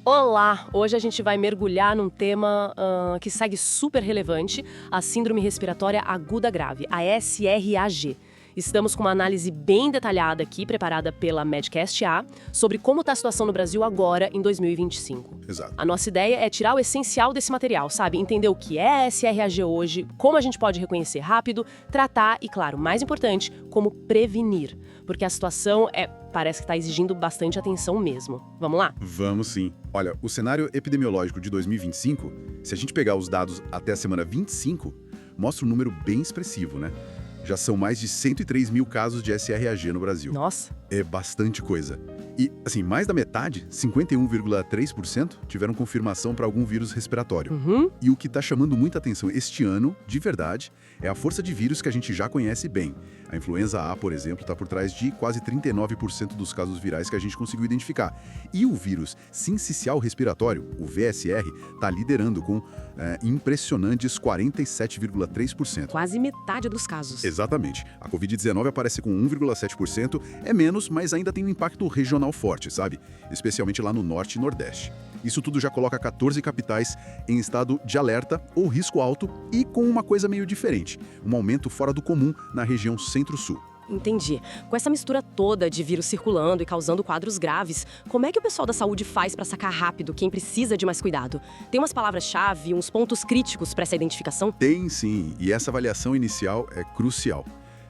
Olá! Hoje a gente vai mergulhar num tema que segue super relevante, a Síndrome Respiratória Aguda Grave, a SRAG. Estamos com uma análise bem detalhada aqui, preparada pela Medcast A, sobre como está a situação no Brasil agora, em 2025. Exato. A nossa ideia é tirar o essencial desse material, sabe? Entender o que é SRAG hoje, como a gente pode reconhecer rápido, tratar e, claro, mais importante, como prevenir. Porque a situação parece que está exigindo bastante atenção mesmo. Vamos lá? Vamos sim. Olha, o cenário epidemiológico de 2025, se a gente pegar os dados até a semana 25, mostra um número bem expressivo, né? Já são mais de 103 mil casos de SRAG no Brasil. Nossa! É bastante coisa. E, assim, mais da metade, 51,3%, tiveram confirmação para algum vírus respiratório. E o que está chamando muita atenção este ano, de verdade, é a força de vírus que a gente já conhece bem. A influenza A, por exemplo, está por trás de quase 39% dos casos virais que a gente conseguiu identificar. E o vírus sincicial respiratório, o VSR, está liderando com impressionantes 47,3%. Quase metade dos casos. Exatamente. A Covid-19 aparece com 1,7%, é menos, mas ainda tem um impacto regional forte, sabe? Especialmente lá no Norte e Nordeste. Isso tudo já coloca 14 capitais em estado de alerta ou risco alto e com uma coisa meio diferente, um aumento fora do comum na região Centro-Sul. Entendi. Com essa mistura toda de vírus circulando e causando quadros graves, como é que o pessoal da saúde faz para sacar rápido quem precisa de mais cuidado? Tem umas palavras-chave, uns pontos críticos para essa identificação? Tem sim, e essa avaliação inicial é crucial.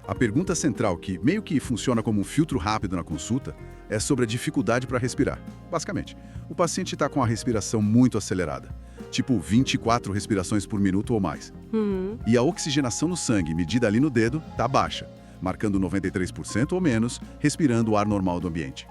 A pergunta central, que meio que funciona como um filtro rápido na consulta, é sobre a dificuldade para respirar. Basicamente, o paciente está com a respiração muito acelerada, tipo 24 respirações por minuto ou mais. E a oxigenação no sangue, medida ali no dedo, está baixa, marcando 93% ou menos, respirando o ar normal do ambiente.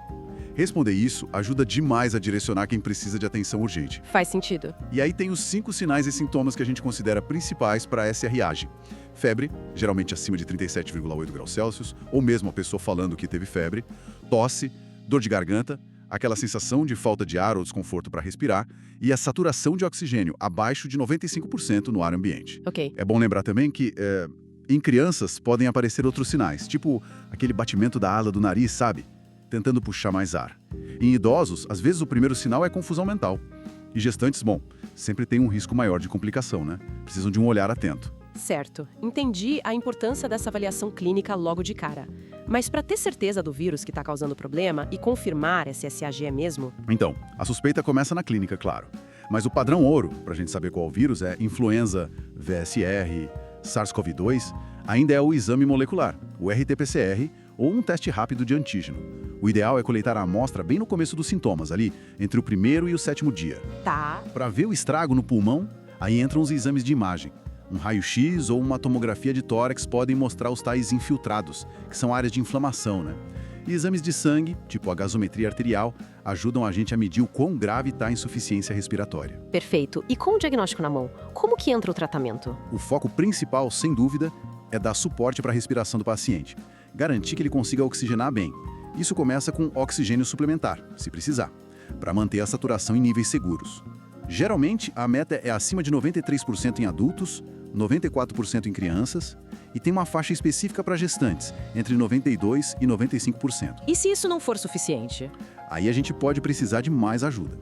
Responder isso ajuda demais a direcionar quem precisa de atenção urgente. Faz sentido. E aí tem os 5 sinais e sintomas que a gente considera principais para a SRAG. Febre, geralmente acima de 37,8 graus Celsius, ou mesmo a pessoa falando que teve febre. Tosse, dor de garganta, aquela sensação de falta de ar ou desconforto para respirar. E a saturação de oxigênio abaixo de 95% no ar ambiente. Ok. É bom lembrar também que em crianças podem aparecer outros sinais, tipo aquele batimento da ala do nariz, sabe? Tentando puxar mais ar. Em idosos, às vezes o primeiro sinal é confusão mental. E gestantes, bom, sempre tem um risco maior de complicação, né? Precisam de um olhar atento. Certo. Entendi a importância dessa avaliação clínica logo de cara. Mas para ter certeza do vírus que está causando o problema e confirmar se SAG é mesmo... Então, a suspeita começa na clínica, claro. Mas o padrão ouro, para a gente saber qual vírus, é influenza, VSR, SARS-CoV-2, ainda é o exame molecular, o RT-PCR, ou um teste rápido de antígeno. O ideal é coletar a amostra bem no começo dos sintomas, ali, entre o primeiro e o 7º dia. Tá. Para ver o estrago no pulmão, aí entram os exames de imagem. Um raio-x ou uma tomografia de tórax podem mostrar os tais infiltrados, que são áreas de inflamação, né? E exames de sangue, tipo a gasometria arterial, ajudam a gente a medir o quão grave está a insuficiência respiratória. Perfeito. E com o diagnóstico na mão, como que entra o tratamento? O foco principal, sem dúvida, é dar suporte para a respiração do paciente. Garantir que ele consiga oxigenar bem. Isso começa com oxigênio suplementar, se precisar, para manter a saturação em níveis seguros. Geralmente, a meta é acima de 93% em adultos, 94% em crianças e tem uma faixa específica para gestantes, entre 92% e 95%. E se isso não for suficiente? Aí a gente pode precisar de mais ajuda.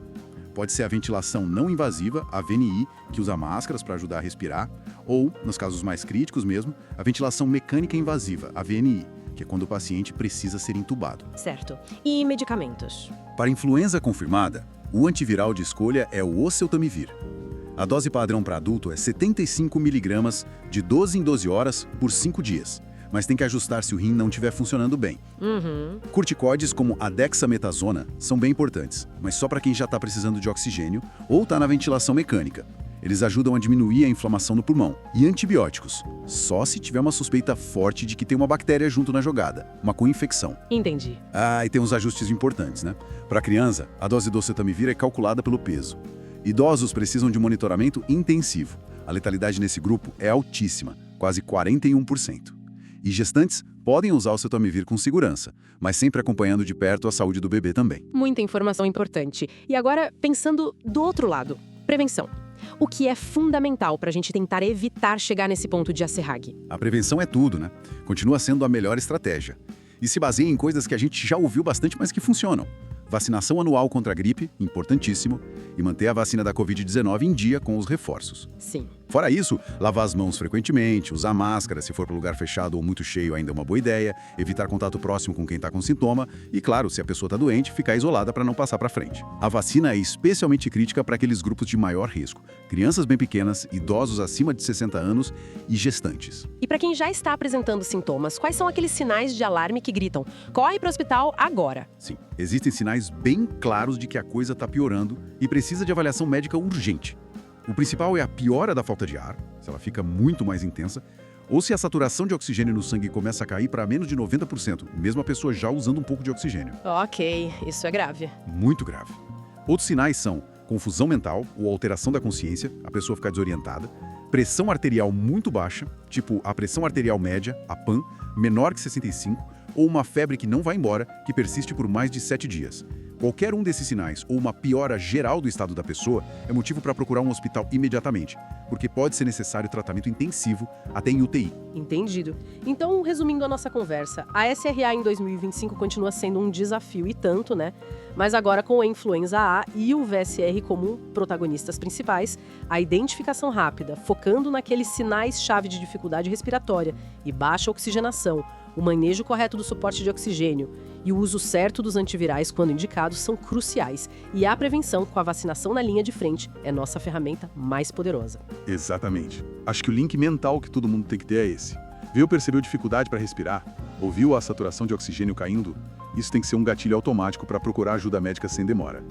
Pode ser a ventilação não invasiva, a VNI, que usa máscaras para ajudar a respirar, ou, nos casos mais críticos mesmo, a ventilação mecânica invasiva, a VNI, que é quando o paciente precisa ser entubado. Certo. E medicamentos? Para influenza confirmada, o antiviral de escolha é o oseltamivir. A dose padrão para adulto é 75 mg de 12 em 12 horas por 5 dias, mas tem que ajustar se o rim não estiver funcionando bem. Corticoides como a dexametasona são bem importantes, mas só para quem já está precisando de oxigênio ou está na ventilação mecânica. Eles ajudam a diminuir a inflamação no pulmão. E antibióticos, só se tiver uma suspeita forte de que tem uma bactéria junto na jogada, uma co-infecção. Entendi. E tem uns ajustes importantes, né? Para criança, a dose do oseltamivir é calculada pelo peso. Idosos precisam de monitoramento intensivo. A letalidade nesse grupo é altíssima, quase 41%. E gestantes podem usar o oseltamivir com segurança, mas sempre acompanhando de perto a saúde do bebê também. Muita informação importante. E agora, pensando do outro lado, prevenção. O que é fundamental para a gente tentar evitar chegar nesse ponto de SRAG? A prevenção é tudo, né? Continua sendo a melhor estratégia. E se baseia em coisas que a gente já ouviu bastante, mas que funcionam. vacinação anual contra a gripe, importantíssimo, e manter a vacina da Covid-19 em dia com os reforços. Sim. Fora isso, lavar as mãos frequentemente, usar máscara, se for para lugar fechado ou muito cheio ainda é uma boa ideia, evitar contato próximo com quem está com sintoma e, claro, se a pessoa está doente, ficar isolada para não passar para frente. A vacina é especialmente crítica para aqueles grupos de maior risco, crianças bem pequenas, idosos acima de 60 anos e gestantes. E para quem já está apresentando sintomas, quais são aqueles sinais de alarme que gritam: corre para o hospital agora? Sim, existem sinais bem claros de que a coisa está piorando e precisa de avaliação médica urgente. O principal é a piora da falta de ar, se ela fica muito mais intensa, ou se a saturação de oxigênio no sangue começa a cair para menos de 90%, mesmo a pessoa já usando um pouco de oxigênio. Ok, isso é grave. Muito grave. Outros sinais são confusão mental ou alteração da consciência, a pessoa ficar desorientada, pressão arterial muito baixa, tipo a pressão arterial média, a PAN, menor que 65, ou uma febre que não vai embora, que persiste por mais de 7 dias. Qualquer um desses sinais ou uma piora geral do estado da pessoa é motivo para procurar um hospital imediatamente, porque pode ser necessário tratamento intensivo até em UTI. Entendido. Então, resumindo a nossa conversa, a SRA em 2025 continua sendo um desafio e tanto, né? Mas agora com a influenza A e o VSR como protagonistas principais, a identificação rápida, focando naqueles sinais-chave de dificuldade respiratória e baixa oxigenação, o manejo correto do suporte de oxigênio e o uso certo dos antivirais quando indicados são cruciais. E a prevenção com a vacinação na linha de frente é nossa ferramenta mais poderosa. Exatamente. Acho que o link mental que todo mundo tem que ter é esse. Viu, percebeu dificuldade para respirar? Ouviu a saturação de oxigênio caindo? Isso tem que ser um gatilho automático para procurar ajuda médica sem demora.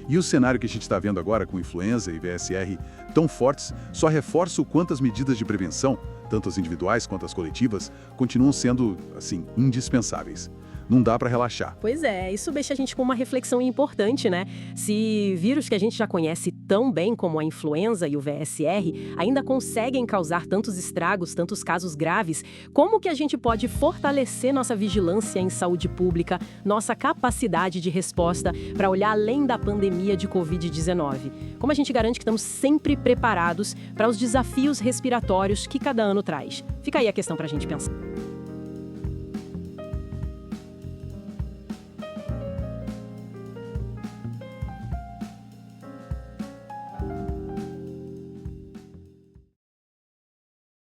E o cenário que a gente está vendo agora com influenza e VSR tão fortes só reforça o quanto as medidas de prevenção, tanto as individuais quanto as coletivas, continuam sendo, assim, indispensáveis. Não dá para relaxar. Pois é, isso deixa a gente com uma reflexão importante, né? Se vírus que a gente já conhece tão bem como a influenza e o VSR ainda conseguem causar tantos estragos, tantos casos graves, como que a gente pode fortalecer nossa vigilância em saúde pública, nossa capacidade de resposta para olhar além da pandemia de Covid-19? Como a gente garante que estamos sempre preparados para os desafios respiratórios que cada ano traz? Fica aí a questão para a gente pensar.